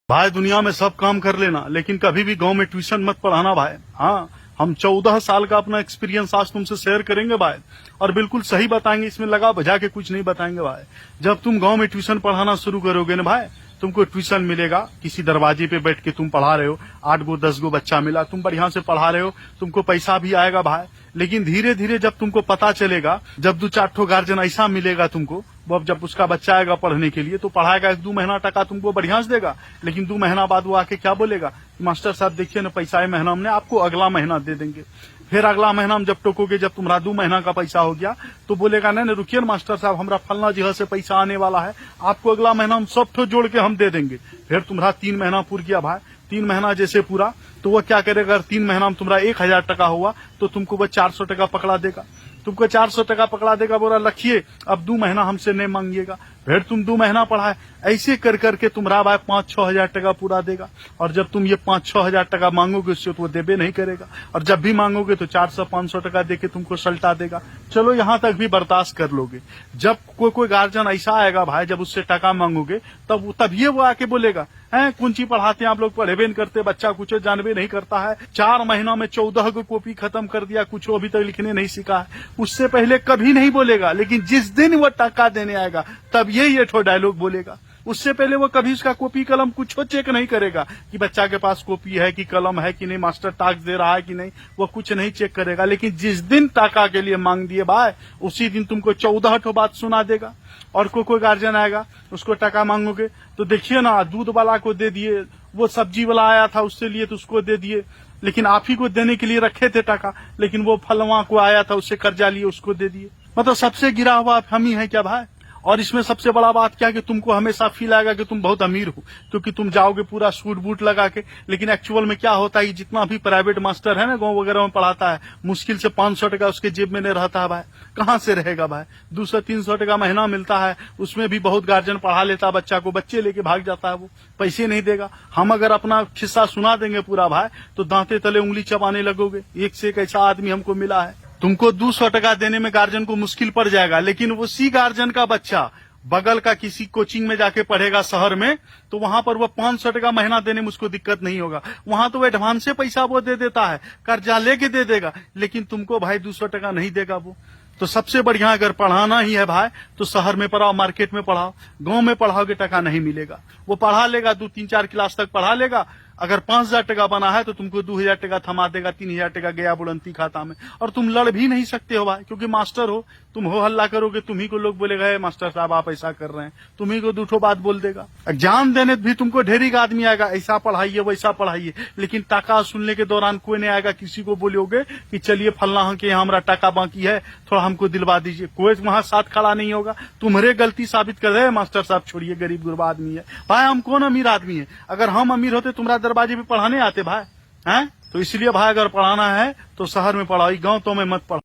भाई दुनिया में सब काम कर लेना, लेकिन कभी भी गांव में ट्यूशन मत पढ़ाना भाई। हाँ, हम 14 साल का अपना एक्सपीरियंस आज तुमसे शेयर करेंगे भाई, और बिल्कुल सही बताएंगे, इसमें लगा बजा के कुछ नहीं बताएंगे भाई। जब तुम गांव में ट्यूशन पढ़ाना शुरू करोगे ना भाई, तुमको ट्यूशन मिलेगा, किसी दरवाजे पे बैठ के तुम पढ़ा रहे हो, 8 गो 10 गो बच्चा मिला, तुम बढ़िया से पढ़ा रहे हो, तुमको पैसा भी आएगा भाई। लेकिन धीरे धीरे जब तुमको पता चलेगा, जब 2-4 ठो गार्जियन ऐसा मिलेगा तुमको, वो जब उसका बच्चा आएगा पढ़ने के लिए तो पढ़ाएगा, 1-2 महीना टका तुमको बढ़िया से देगा। लेकिन 2 महीना बाद वो आके क्या बोलेगा, मास्टर साहब देखिए ना, पैसा महीना हमने आपको अगला महीना दे देंगे। फिर अगला महीना हम जब टोकोगे, जब तुम्हारा 2 महीना का पैसा हो गया, तो बोलेगा नहीं रुकिए मास्टर साहब, हमारा फलना जगह से पैसा आने वाला है, आपको अगला महीना हम सब ठो जोड़ के हम दे देंगे। फिर तुम्हारा 3 महीना पूर गया भाई। 3 महीना जैसे पूरा, तो वो क्या करेगा, अगर 3 महीना में तुम्हारा 1000 टका हुआ तो तुमको वो 400 टका पकड़ा देगा। तुमको 400 टका पकड़ा देगा, बोला रखिए अब 2 महीना हमसे नहीं मांगिएगा। फिर तुम 2 महीना पढ़ाए, ऐसे कर करके तुम्हारा भाई 5-6 हजार टका पूरा देगा। और जब तुम ये 5-6 हजार टका मांगोगे उससे तो वो देबे नहीं करेगा, और जब भी मांगोगे तो 400-500 टका देके तुमको सल्टा देगा। चलो यहाँ तक भी बर्दाश्त कर लोगे। जब कोई गार्जियन ऐसा आएगा भाई, जब उससे टका मांगोगे तब ये वो आके बोलेगा, हैं कौन ची पढ़ाते हैं आप लोग, पढ़ेबे नहीं करते, बच्चा कुछ जानबे नहीं करता है, 4 महीना में 14 को कॉपी खत्म कर दिया, कुछ अभी तक लिखने नहीं सीखा है। उससे पहले कभी नहीं बोलेगा, लेकिन जिस दिन वो टका देने आएगा तब ये ठो डायलॉग बोलेगा। उससे पहले वो कभी उसका कॉपी कलम कुछ चेक नहीं करेगा कि बच्चा के पास कॉपी है कि कलम है कि नहीं, मास्टर टास्क दे रहा है कि नहीं, वो कुछ नहीं चेक करेगा। लेकिन जिस दिन टाका के लिए मांग दिए भाई, उसी दिन तुमको 14 ठो बात सुना देगा। और कोई गार्जियन आएगा, उसको टका मांगोगे तो देखिए ना, दूध वाला को दे दिए, वो सब्जी वाला आया था उससे लिए तो उसको दे दिए, लेकिन आप ही को देने के लिए रखे थे टका, लेकिन वो फलवा को आया था उससे कर्जा लिए उसको दे दिए। मतलब सबसे गिरा हुआ हम ही है क्या भाई। और इसमें सबसे बड़ा बात क्या कि तुमको हमेशा फील आएगा कि तुम बहुत अमीर हो, क्योंकि तुम जाओगे पूरा सूट बूट लगा के। लेकिन एक्चुअल में क्या होता है, जितना भी प्राइवेट मास्टर है ना गांव वगैरह में पढ़ाता है, मुश्किल से 500 टका उसके जेब में नहीं रहता है भाई। कहाँ से रहेगा भाई, 200-300 टका महीना मिलता है, उसमें भी बहुत गार्जियन पढ़ा लेता है बच्चा को, बच्चे लेके भाग जाता है, वो पैसे नहीं देगा। हम अगर अपना किस्सा सुना देंगे पूरा भाई, तो दांते तले उंगली चबाने लगोगे। एक से एक ऐसा आदमी हमको मिला है, तुमको 200 टका देने में गार्जियन को मुश्किल पड़ जाएगा, लेकिन उसी गार्जियन का बच्चा बगल का किसी कोचिंग में जाके पढ़ेगा शहर में, तो वहां पर वो 500 टका महीना देने में उसको दिक्कत नहीं होगा। वहां तो वो एडवांस से पैसा वो दे देता है, कर्जा लेके दे देगा, लेकिन तुमको भाई 200 टका नहीं देगा वो। तो सबसे बढ़िया अगर पढ़ाना ही है भाई, तो शहर में पढ़ाओ, मार्केट में पढ़ाओ। गांव में पढ़ाओगे टका नहीं मिलेगा। वो पढ़ा लेगा, 2-3-4 क्लास तक पढ़ा लेगा, अगर 5000 टका बना है तो तुमको 2000 टका थमा देगा, 3000 टका गया बुलंदी खाता में। और तुम लड़ भी नहीं सकते हो भाई, क्योंकि मास्टर हो, तुम हो हल्ला करोगे, तुम्ही को लोग बोलेगा मास्टर साहब आप ऐसा कर रहे हैं, तुम्ही को 2 बात बोल देगा। एग्जाम देने भी तुमको ढेरी का आदमी आएगा, ऐसा पढ़ाइए वैसा पढ़ाइए, लेकिन टका सुनने के दौरान कोई नहीं आएगा किसी को बोलोगे कि चलिए फलना के यहाँ हमारा टका बाकी है, थोड़ा हमको दिलवा दीजिए। कोई वहां साथ खड़ा नहीं होगा, तुम्हारे गलती साबित कर रहे मास्टर साहब छोड़िए, गरीब गुरबा आदमी है भाई, हम कौन अमीर आदमी है। अगर हम अमीर होते तुम्हारा दरवाजे पे पढ़ाने आते भाई, हैं। तो इसलिए भाई अगर पढ़ाना है तो शहर में पढ़ाई, गांव तो में मत पढ़ा।